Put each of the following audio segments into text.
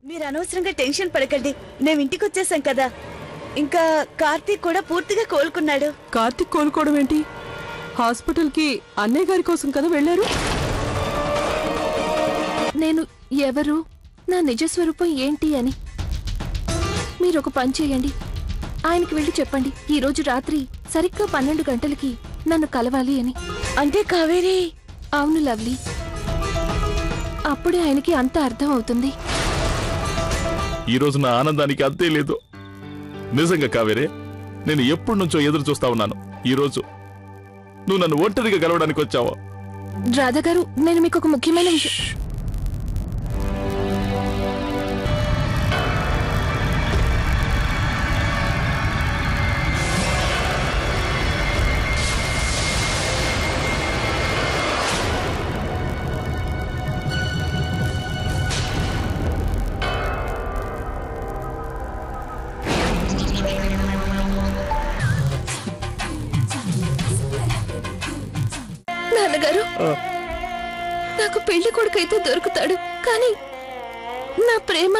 మీరు అనవసరంగా టెన్షన్ పడకండి. మేము ఇంటికి వచ్చేసాం కదా. ఇంకా కార్తీక్ కూడా పూర్తిగా కోలుకున్నాడు. కార్తీక్ కోలుకోవడం ఏంటి? హాస్పిటల్ కి అన్నయ్య గారి కోసం కదా వెళ్ళారు. నేను ఎవరు, నా నిజ స్వరూపం ఏంటి అని మీరు ఒక పని చేయండి. ఆయనకి వెళ్ళి చెప్పండి, ఈ రోజు రాత్రి సరిగ్గా 12 గంటలకి నన్ను కలవాలి అని. అంటే కావేరి? అవును లవ్లీ, అప్పుడే ఆయనకి అంత అర్థం అవుతుంది. ఈ రోజు నా ఆనందానికి అంతే లేదు. నిజంగా కావేరే, నేను ఎప్పటి నుంచో ఎదురు చూస్తా ఉన్నాను. ఈ రోజు నువ్వు నన్ను ఒంటరిగా కలవడానికి వచ్చావా? రాధా గారు, నేను మీకు ఒక ముఖ్యమైన విషయం. నాన్నగారు, నాకు పెళ్లి కొడుకైతే దొరుకుతాడు, కానీ నా ప్రేమ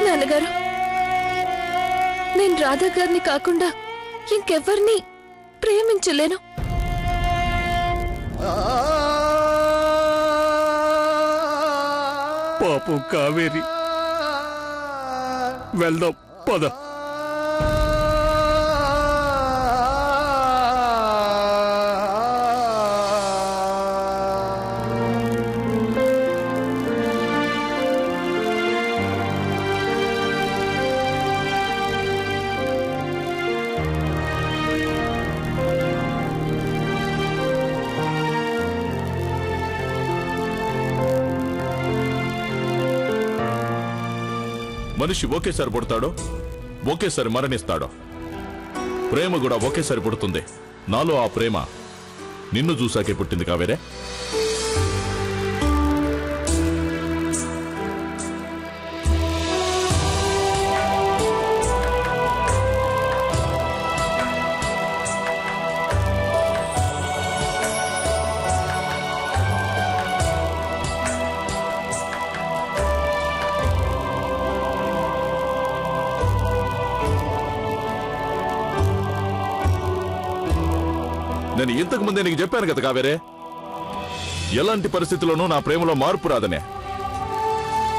నాన్నగారు, నేను రాధా గారిని కాకుండా ఇంకెవ్వరిని ప్రేమించలేను. పాపం కావేరి, వెళ్దాం పద. మనిషి ఒకేసారి పుడతాడో ఒకేసారి మరణిస్తాడో. ప్రేమ కూడా ఒకేసారి పుడుతుంది. నాలో ఆ ప్రేమ నిన్ను చూసాకే పుట్టింది కావేరే. నేను ఇంతకు ముందే నీకు చెప్పాను కదా కావేరే, ఎలాంటి పరిస్థితుల్లోనూ నా ప్రేమలో మార్పు రాదనే.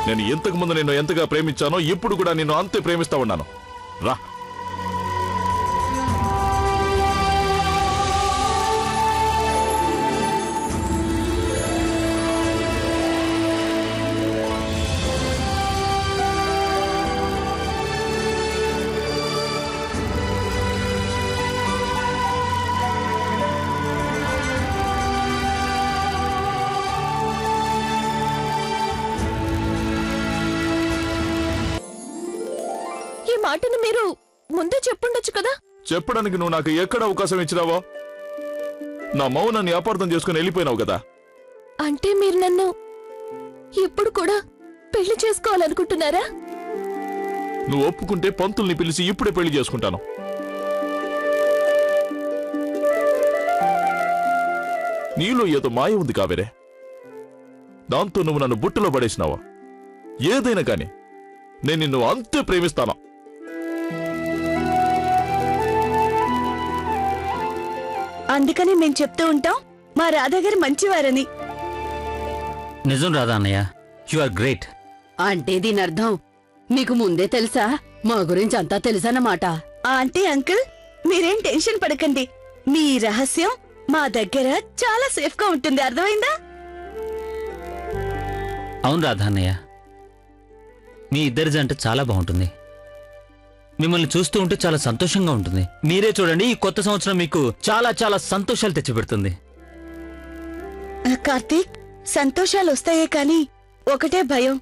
నేను ఇంతకు ముందు నిన్ను ఎంతగా ప్రేమించానో ఇప్పుడు కూడా నిన్ను అంతే ప్రేమిస్తా ఉన్నాను. రా. మాటను మీరు ముందే చెప్పుండొచ్చు కదా. చెప్పడానికి నువ్వు నాకు ఎక్కడ అవకాశం ఇచ్చినావో? నా మౌనాన్ని అపార్థం చేసుకుని వెళ్ళిపోయినావు కదా. అంటే మీరు నన్ను ఇప్పుడు కూడా పెళ్లి చేసుకోవాలనుకుంటున్నారా? నువ్వు ఒప్పుకుంటే పంతుల్ని పిలిచి ఇప్పుడే పెళ్లి చేసుకుంటాను. నీలో ఏదో మాయ ఉంది కావేరే. దాంతో నువ్వు నన్ను బుట్టలో పడేసినావా? ఏదైనా కాని నేను నిన్ను అంతే ప్రేమిస్తాను. అందుకని మేము చెప్తూ ఉంటాం మా రాధా గారు మంచివారని. నిజం రాధా అన్నయ్య, యు ఆర్ గ్రేట్. అంటే దీని అర్థం మీకు ముందే తెలుసా? మా గురించి అంతా తెలుసన్నమాట. ఆంటీ, అంకుల్, మీరేం టెన్షన్ పడకండి. మీ రహస్యం మా దగ్గర చాలా సేఫ్ గా ఉంటుంది. అర్థమైందా? అవును రాధా అన్నయ్య, మీ ఇద్దరి జంట చాలా బాగుంటుంది. మిమ్మల్ని చూస్తూ ఉంటే చాలా సంతోషంగా ఉంటుంది. మీరే చూడండి, ఈ కొత్త సంవత్సరం మీకు చాలా చాలా సంతోషాలు తెచ్చిపెడుతుంది. కార్తీక్, సంతోషాలు వస్తాయే కాని ఒకటే భయం.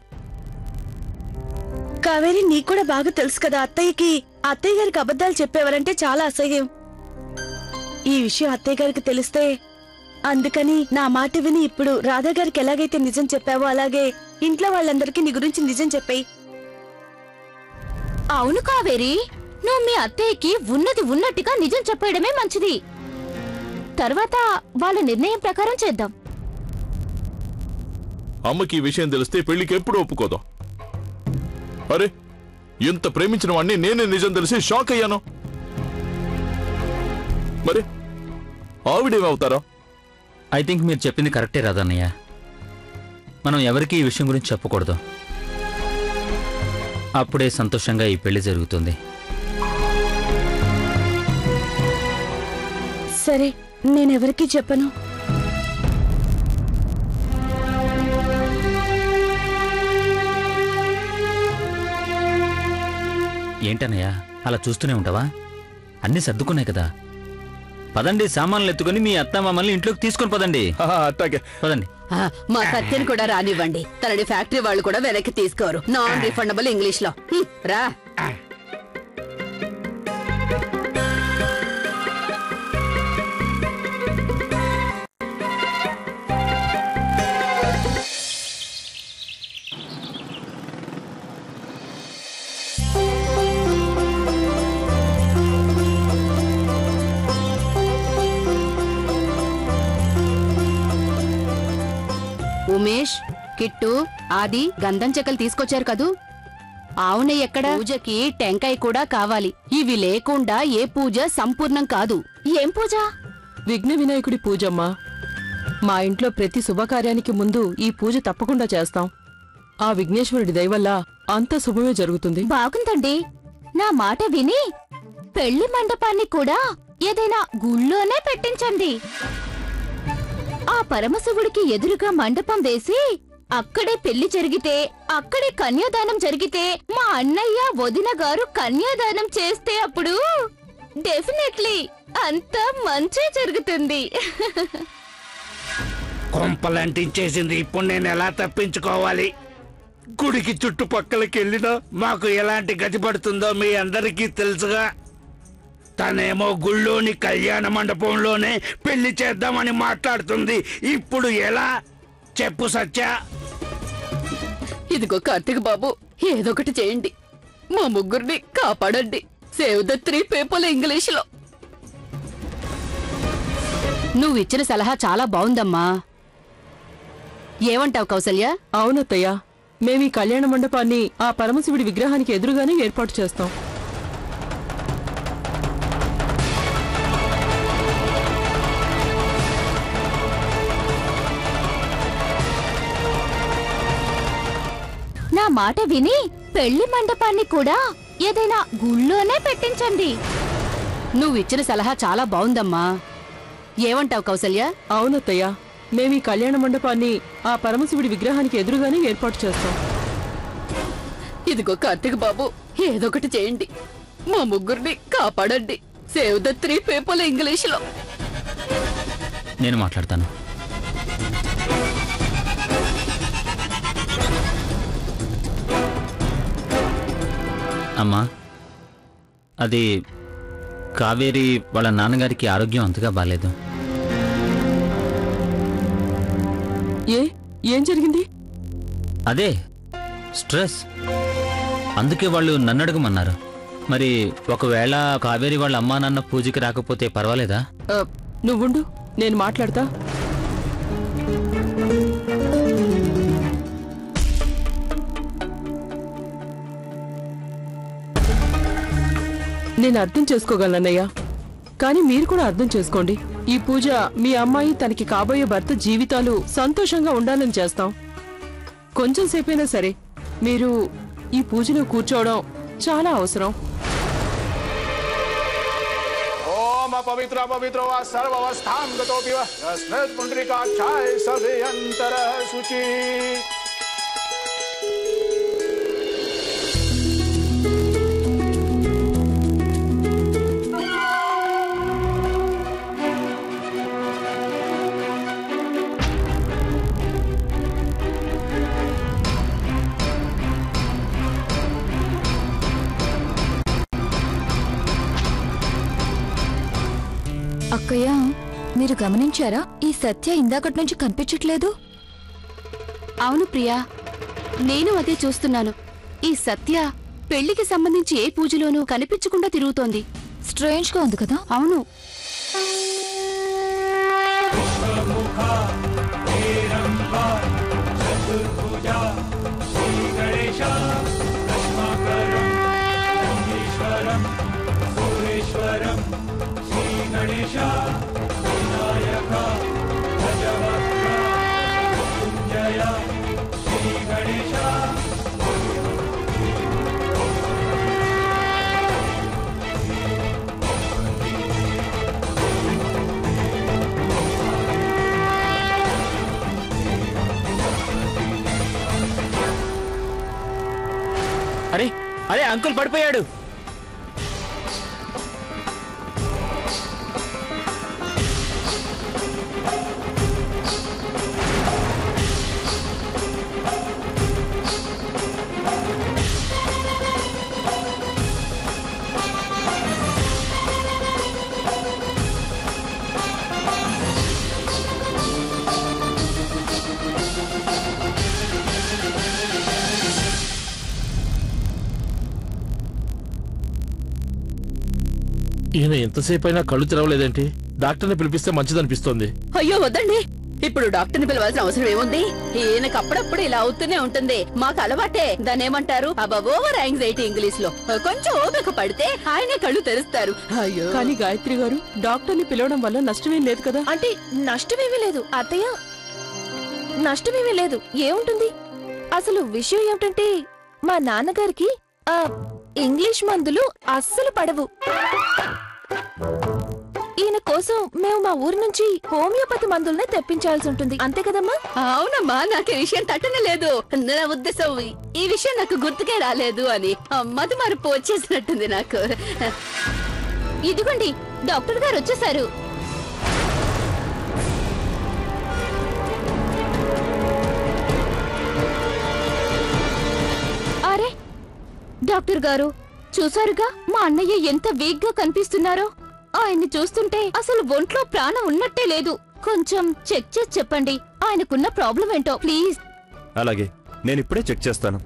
కావేరి, నీకు కూడా బాగా తెలుసు కదా, అత్తయ్య గారికి అబద్ధాలు చెప్పేవారంటే చాలా అసహ్యం. ఈ విషయం అత్తయ్య గారికి తెలిస్తే, అందుకని నా మాట విని ఇప్పుడు రాధా గారికి ఎలాగైతే నిజం చెప్పావో అలాగే ఇంట్లో వాళ్ళందరికీ నీ గురించి నిజం చెప్పేయి. అవును కావేరి, నువ్వు మీ అత్తయ్యకి ఉన్నది ఉన్నట్టుగా నిజం చెప్పడమే మంచిది. తర్వాత వాళ్ళ నిర్ణయం ప్రకారం చేద్దాం. అమ్మకి ఈ విషయం తెలిస్తే పెళ్లికి ఎప్పుడు ఒప్పుకోదు. అరే, ఇంత ప్రేమించిన వాడిని నేనే నిజం తెలిసి షాక్ అయ్యాను. మరి ఆవిడేమవుతారా? ఐ థింక్ మీరు చెప్పింది కరెక్టే రాదన్నయ్య. మనం ఎవరికి ఈ విషయం గురించి చెప్పకూడదు. అప్పుడే సంతోషంగా ఈ పెళ్లి జరుగుతుంది. సరే, నేనెవరికీ చెప్పను. ఏంటన్నయ్య అలా చూస్తూనే ఉంటావా? అన్నీ సర్దుకున్నాయి కదా. పదండి, సామాన్లు ఎత్తుకొని మీ అత్త మామల్ని ఇంట్లోకి తీసుకొని పదండి. అట్టాగే పదండి. మా సత్యని కూడా రానివ్వండి. తనని ఫ్యాక్టరీ వాళ్ళు కూడా వెనక్కి తీసుకోరు. నాన్ రిఫండబుల్ ఇంగ్లీష్ లో. రా. ఉమేష్, కిట్టు, ఆది గంధం చెక్కలు తీసుకొచ్చారు కదూ? అవునే, ఎక్కడ? పూజకి టెంకాయ కూడా కావాలి. ఇవి లేకుండా ఏ పూజ సంపూర్ణం కాదు. ఏం పూజ? విఘ్న వినాయకుడి పూజమ్మా. మా ఇంట్లో ప్రతి శుభకార్యానికి ముందు ఈ పూజ తప్పకుండా చేస్తాం. ఆ విఘ్నేశ్వరుడి దయవల్ల అంతా శుభమే జరుగుతుంది. బాగుందండి. నా మాట విని పెళ్లి మండపాన్ని కూడా ఏదైనా గుళ్ళోనే పెట్టించండి. ఆ పరమశివుడికి ఎదురుగా మండపం వేసి అక్కడే పెళ్లి జరిగితే, అక్కడే కన్యాదానం జరిగితే, మా అన్నయ్య వదిన గారు కన్యాదానం చేస్తే అప్పుడు డెఫినెట్లీ అంతా మంచి జరుగుతుంది. కొంపలంటించేసింది. ఇప్పుడు నేను ఎలా తప్పించుకోవాలి? గుడికి చుట్టుపక్కలకి వెళ్ళినా మాకు ఎలాంటి గతి పడుతుందో మీ అందరికీ తెలుసుగా. తనేమో గుళ్ళోని కళ్యాణ మండపంలోనే పెళ్లి చేద్దామని మాట్లాడుతుంది. ఇప్పుడు ఎలా చెప్పు సత్య? ఇదిగో కార్తీక్ బాబు, ఏదొకటి చేయండి. మా ముగ్గురిని కాపాడండి. సేవ్ ద 3 పీపుల్ ఇంగ్లీష్ లో. నువ్విచ్చిన సలహా చాలా బాగుందమ్మా. ఏమంటావు కౌసల్య? అవునత్తయ్య, మేమీ కళ్యాణ మండపాన్ని ఆ పరమశివుడి విగ్రహానికి ఎదురుగానే ఏర్పాటు చేస్తాం. నా మాట విని పెళ్లి మండపాన్ని కూడా ఏదైనా గుళ్ళోనే పెట్టించండి. నువ్విచ్చిన సలహా చాలా బాగుందమ్మా. ఏమంటావు కౌసల్య? అవునత్తయ్య, మేమీ కళ్యాణ మండపాన్ని ఆ పరమశివుడి విగ్రహానికి ఎదురుగానే ఏర్పాటు చేస్తాం. ఇదిగో కార్తీక్ బాబు, ఏదొకటి చేయండి. మా ముగ్గురిని కాపాడండి. సేవ్ ద 3 పీపుల్ ఇంగ్లీష్ లో. నేను మాట్లాడతాను. అమ్మా, అది కావేరి వాళ్ళ నాన్నగారికి ఆరోగ్యం అంతగా బాలేదు. ఏం జరిగింది? అదే స్ట్రెస్. అందుకే వాళ్ళు నన్ను అడగమన్నారు. మరి ఒకవేళ కావేరి వాళ్ళ అమ్మా నాన్న పూజకి రాకపోతే పర్వాలేదా? నువ్వుండు, నేను మాట్లాడతా. నేను అర్థం చేసుకోగలనయ్యా, కానీ మీరు కూడా అర్థం చేసుకోండి. ఈ పూజ మీ అమ్మాయి తనకి కాబోయే భర్త జీవితాలు సంతోషంగా ఉండాలని చేస్తాం. కొంచెం సేపైనా సరే మీరు ఈ పూజలో కూర్చోవడం చాలా అవసరం. ओम पवित्र पवित्रो वा सर्वावस्थां गतोऽपि वा यस्मिन् पुण्डरीकाक्षाय सवे अंतर शुचि। అక్కయ్య, మీరు గమనించారా? ఈ సత్య ఇందాకటి నుంచి కనిపించట్లేదు. అవును ప్రియా, నేను అదే చూస్తున్నాను. ఈ సత్య పెళ్లికి సంబంధించి ఏ పూజలోనూ కనిపించకుండా తిరుగుతోంది. స్ట్రేంజ్ గా ఉంది కదా. అవును. चतुर्भुजा श्री गणेश कष्माकरं गंगेश्वरं सूरेश्वरं श्री गणेश विनायक गजवक्त्र मृत्युंजय श्री गणेश అరే అరే అంకుల్ పడిపోయాడు. ఈయన ఎంతసేపు అయినా కళ్ళు తెరవలేదేంటి? డాక్టర్ని పిలిపిస్తే మంచిదనిపిస్తోంది. అయ్యో వద్దండి, ఇప్పుడు డాక్టర్ని పిలవాల్సిన అవసరం ఏముంది? ఈయనకు అప్పుడప్పుడు ఇలా అవుతూనే ఉంటుంది, మాకు అలవాటే. దాన్ని ఏమంటారు? ఓవర్ యాంగ్జైటీ ఇంగ్లీష్ లో. కొంచెం ఓపిక పడితే ఆయనే కళ్ళు తెరుస్తారు. అయ్యో కానీ గాయత్రి గారు, డాక్టర్ని పిలవడం వల్ల నష్టమేం లేదు కదా? అంటే నష్టమేమీ లేదు అత్తయ్య, నష్టమేమీ లేదు. ఏముంటుంది? అసలు విషయం ఏమిటంటే మా నాన్నగారికి ఇంగ్లీష్ మందులు అస్సలు పడవు. ఈయన కోసం మేము మా ఊరు నుంచి హోమియోపతి మందుల్ని తెప్పించాల్సి ఉంటుంది, అంతే కదమ్మా? అవునమ్మా, నాకు ఈ విషయం తట్టనే లేదు. నా ఉద్దేశం ఈ విషయం నాకు గుర్తుకే రాలేదు అని. మతి మరుపు వచ్చేసినట్టుంది నాకు. ఇదిగోండి, డాక్టర్ గారు వచ్చేసారు. అరే డాక్టర్ గారు, చూసారుగా మా అన్నయ్య ఎంత వీక్ గా కనిపిస్తున్నారో. ఆయన్ని చూస్తుంటే అసలు ఒంట్లో ప్రాణం ఉన్నట్టే లేదు. కొంచెం చెక్ చేసి చెప్పండి ఆయనకున్న ప్రాబ్లం ఏంటో ప్లీజ్. అలాగే, నేను ఇప్పుడే చెక్ చేస్తాను.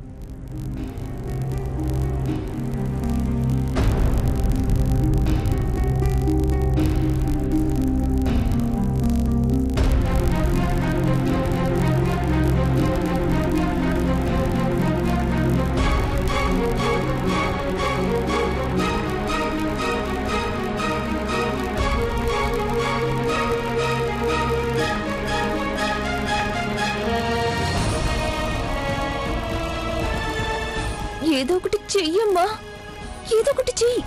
ఏదో ఒకటి చెయ్యమ్మా, ఏదో ఒకటి చెయ్యి.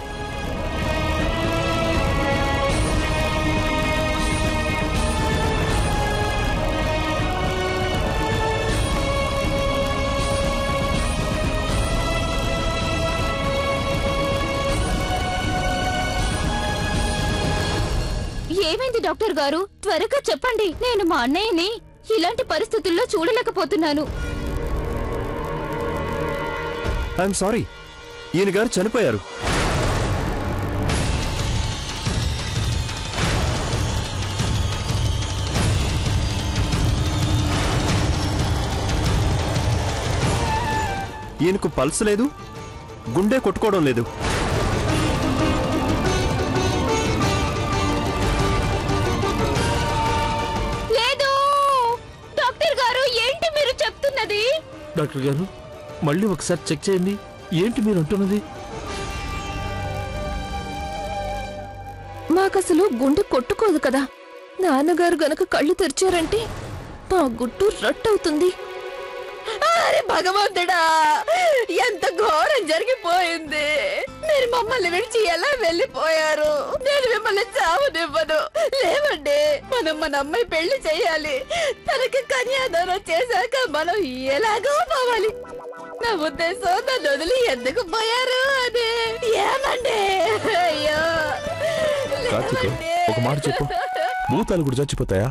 ఏమైంది డాక్టర్ గారు? త్వరగా చెప్పండి. నేను మా అన్నయ్యని ఇలాంటి పరిస్థితుల్లో చూడలేకపోతున్నాను. ఐఎమ్ సారీ, ఈయన గారు చనిపోయారు. ఈయనకు పల్స్ లేదు, గుండె కొట్టుకోవడం లేదు. లేదు డాక్టర్ గారు, ఏంటి మీరు చెప్తున్నది? డాక్టర్ గారు, మళ్ళీ ఒకసారి చెక్ చేయండి. ఏంటి మీరు అంటున్నది? మాకసలు గుండె కొట్టుకోదు కదా. నాన్నగారు గనక కళ్ళు తెరిచారంటే మా గుట్టు రట్టవుతుంది. అరే భగవంతుడా, ఎంత ఘోరం జరిగిపోయింది. మీరు మమ్మల్ని విడిచి ఎలా వెళ్ళిపోయారు? నేను మిమ్మల్ని చావునివ్వను. లేవండి, మనం మన అమ్మాయి పెళ్లి చేయాలి. తనకి కన్యాదానం చేశాక మనం ఎలాగో పోవాలి. నా ఉద్దేశం నన్ను వదిలి ఎందుకు పోయారు అని. ఏమండి? అయ్యో కార్తిక్, ఒక మాట చెప్పు, భూతాలు కూడా చచ్చిపోతాయా?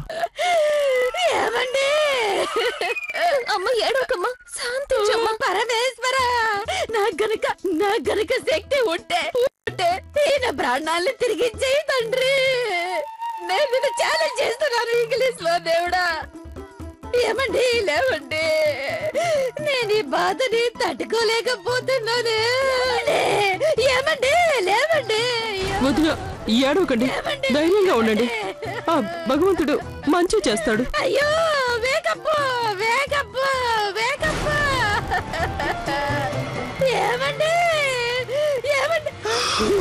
ఏమండి? అమ్మ ఏడవకమ్మా, శాంతించమ్మా. పరమేశ్వర, నా గనక శక్తి ఉంటే ఈయన ప్రాణాలను తిరిగిచ్చేయి తండ్రి. నేను నిన్ను ఛాలెంజ్ చేస్తున్నాను ఇంగ్లీష్ లో. దేవుడా, ఏమండి? లేవండి, నేను ఈ బాధని తట్టుకోలేకపోతున్నాను. ఏమండి? లేవండి. వదిన, ఏడవకండి, ధైర్యంగా ఉండండి. ఆ భగవంతుడు మంచి చేస్తాడు. అయ్యో వేకప్పు వేకప్పు దేవుడా,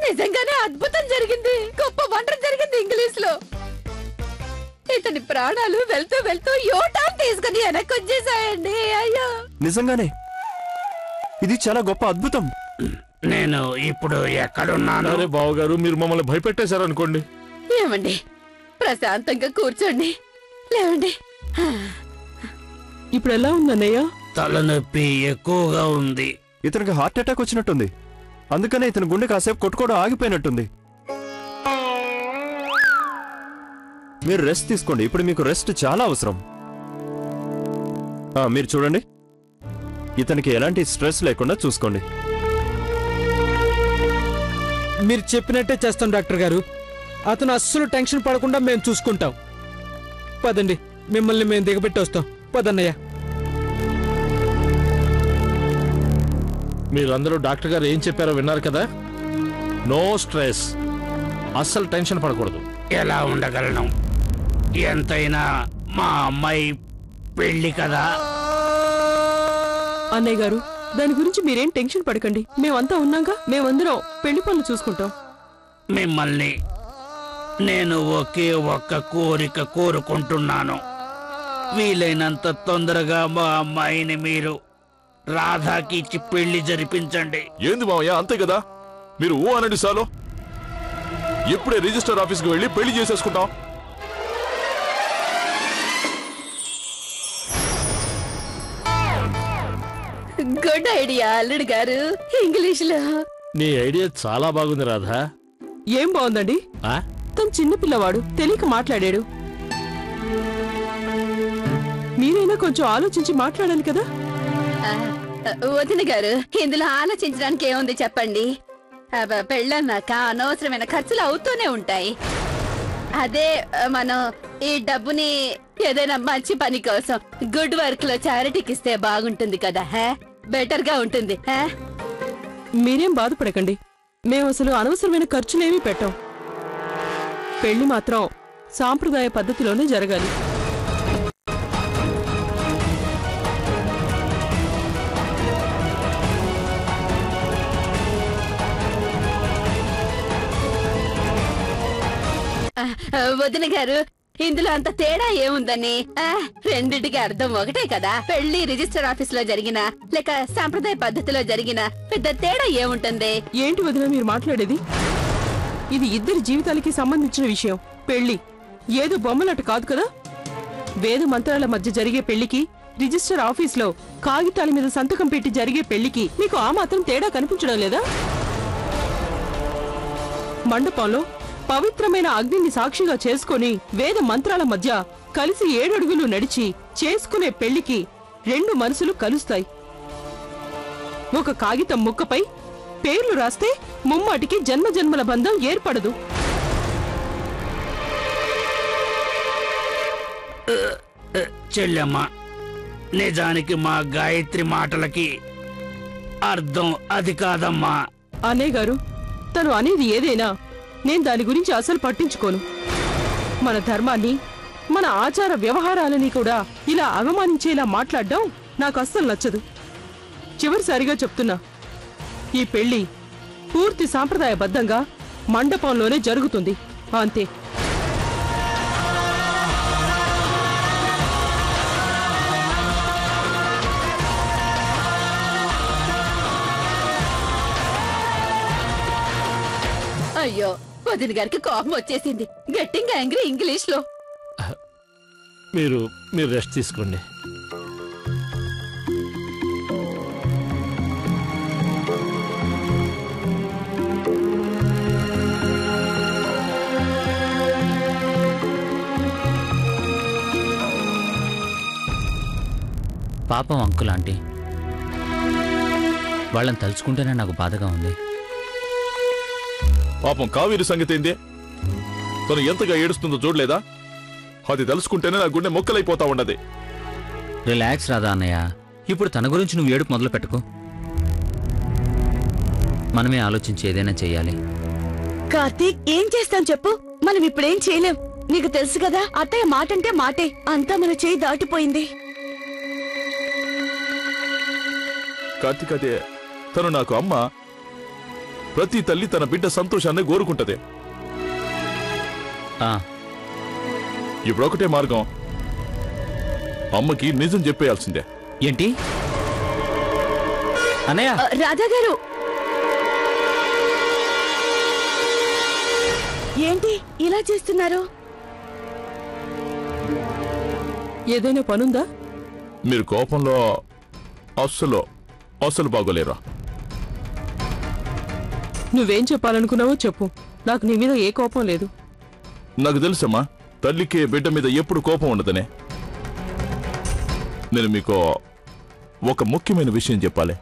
నిజంగానే అద్భుతం జరిగింది. గొప్ప వంట జరిగింది ఇంగ్లీష్ లో. ఇతని ప్రాణాలు వెళ్తూ వెళ్తూ యోటాన్ తీసుకుని వెనక్కి వచ్చేసాయండి. అయ్యో, నిజంగానే ఇది చాలా గొప్ప అద్భుతం. నేను ఇప్పుడు ఎక్కడున్నాను? అరే బావగారు, మీరు మమ్మల్ని భయపెట్టేశారనుకోండి. ఏమండి, ప్రశాంతంగా కూర్చోండి. లేవండి. ఇప్పుడు ఎలా ఉంది అన్నయ్య? తలనొప్పి ఎక్కువగా ఉంది. ఇతనికి హార్ట్ అటాక్ వచ్చినట్టుంది. అందుకనే ఇతని గుండె కాసేపు కొట్టుకోవడం ఆగిపోయినట్టుంది. మీరు రెస్ట్ తీసుకోండి. ఇప్పుడు మీకు రెస్ట్ చాలా అవసరం. మీరు చూడండి, ఇతనికి ఎలాంటి స్ట్రెస్ లేకుండా చూసుకోండి. మీరు చెప్పినట్టే చేస్తాం డాక్టర్ గారు. అతను అస్సలు టెన్షన్ పడకుండా మేము చూసుకుంటాం. పదండి, మిమ్మల్ని మేము దిగబెట్టి వస్తాం. పదన్నయ్య. మీరందరూ డాక్టర్ గారు ఏం చెప్పారో విన్నారు కదా. నో స్ట్రెస్, అస్సలు టెన్షన్ పడకూడదు. ఎలా ఉండగలను? ఎంతైనా మా అమ్మాయి పెళ్లి కదా. అన్నయ్య గారు, దాని గురించి మీరేం టెన్షన్ పడకండి. మేమంతా ఉన్నాగా. మేమందరం పెళ్లి పనులు చూసుకుంటాం. మిమ్మల్ని నేను ఒకే ఒక్క కోరిక కోరుకుంటున్నాను. వీలైనంత తొందరగా మా అమ్మాయిని మీరు రాధాకి ఇచ్చి పెళ్లి జరిపించండి. ఏంది మావయ్య, అంతే కదా. మీరు ఊ అనండి సాలో. ఇప్పుడే రిజిస్టర్ ఆఫీస్కి వెళ్ళి పెళ్లి చేసేసుకుంటాం. గుడ్ ఐడియా అల్లుడు గారు. ఇంగ్లీష్ లో నీ ఐడియా చాలా బాగుంది రాధా. ఏం బాగుందండి? తను చిన్న పిల్లవాడు, తెలియక మాట్లాడాడు. మీరైనా కొంచెం ఆలోచించి మాట్లాడాలి కదా. వదిన గారు, ఇందులో ఆలోచించడానికి ఏముంది చెప్పండి. పెళ్ళన్నాక అనవసరమైన ఖర్చులు అవుతూనే ఉంటాయి. అదే మనం ఈ డబ్బుని ఏదైనా మంచి పని కోసం గుడ్ వర్క్ లో చారిటీకి ఇస్తే బాగుంటుంది కదా. బెటర్ గా ఉంటుంది. మీరేం బాధపడకండి. మేము అసలు అనవసరమైన ఖర్చులేమీ పెట్టాం. పెళ్లి మాత్రం సాంప్రదాయ పద్ధతిలోనే జరగాలి. వదిన గారు, ఇందులో అంత తేడా ఏముందని? రెండింటికి అర్థం ఒకటే కదా. పెళ్లి రిజిస్టర్ ఆఫీస్ లో జరిగిన లేక సాంప్రదాయ పద్ధతిలో జరిగిన పెద్ద తేడా ఏముంటుంది? ఏంటి వదిన మీరు మాట్లాడేది? ఇది ఇద్దరి జీవితాలకి సంబంధించిన విషయం. పెళ్లి ఏదో బొమ్మలట కాదు కదా. వేద మంత్రాల మధ్య జరిగే పెళ్లికి, రిజిస్టర్ ఆఫీస్ లో కాగితాల మీద సంతకం పెట్టి జరిగే పెళ్లికి మీకు ఆ మాత్రం తేడా కనిపించడం లేదా? మండపంలో పవిత్రమైన అగ్నిని సాక్షిగా చేసుకుని వేద మంత్రాల మధ్య కలిసి 7 అడుగులు నడిచి చేసుకునే పెళ్లికి 2 మనసులు కలుస్తాయి. ఒక కాగితం ముక్కపై పేర్లు రాస్తే ముమ్మాటికి జన్మజన్మల బంధం ఏర్పడదు. చెల్లెమ్మ, నిజానికి మా గాయత్రి మాటలకి అర్థం అది కాదమ్మా. అనే గారు, తను అనేది ఏదైనా నేను దాని గురించి అసలు పట్టించుకోను. మన ధర్మాన్ని, మన ఆచార వ్యవహారాలని కూడా ఇలా అవమానించేలా మాట్లాడడం నాకు అస్సలు నచ్చదు. చివరిసారిగా చెప్తున్నా, ఈ పెళ్లి పూర్తి సాంప్రదాయబద్ధంగా మండపంలోనే జరుగుతుంది. అంతే. అయ్యో, వదిన గారికి కోపం వచ్చేసింది. గట్టిగా యాంగ్రీ ఇంగ్లీష్ లో. మీరు రెస్ట్ తీసుకోండి. పాపం అంకుల్ ఆంటీ, వాళ్ళని తలుచుకుంటేనే నాకు బాధగా ఉంది. పాపం కావేరి సంగతి ఏందే? తను ఎంతగా ఏడుస్తుందో చూడలేదా? అది తలుసుకుంటేనే నా గుండె మొక్కలైపోతా ఉండదు. రిలాక్స్ రాదా అన్నయ్య. ఇప్పుడు తన గురించి నువ్వు ఏడుపు మొదలు పెట్టుకో. మనమే ఆలోచించి ఏదైనా చెయ్యాలి. కార్తీక్, ఏం చేస్తాం చెప్పు? మనం ఇప్పుడేం చేయలేం. నీకు తెలుసు కదా, అత్తయ్య మాటంటే మాటే. అంతా మన చేయి దాటిపోయింది. కార్తీక్, అదే తను నాకు అమ్మ. ప్రతి తల్లి తన బిడ్డ సంతోషాన్ని కోరుకుంటది. ఇప్పుడు ఒకటే మార్గం, అమ్మకి నిజం చెప్పేయాల్సిందే. ఏంటి అన్నయ్య? రాధా గారు, ఏంటి ఇలా చేస్తున్నారు? ఏదైనా పనుందా? మీరు కోపంలో అస్సలు బాగోలేరా? నువ్వేం చెప్పాలనుకున్నావో చెప్పు. నాకు నీ మీద ఏ కోపం లేదు. నాకు తెలుసమ్మా, తల్లికి బిడ్డ మీద ఎప్పుడు కోపం ఉండదనే. నేను మీకు ఒక ముఖ్యమైన విషయం చెప్పాలి.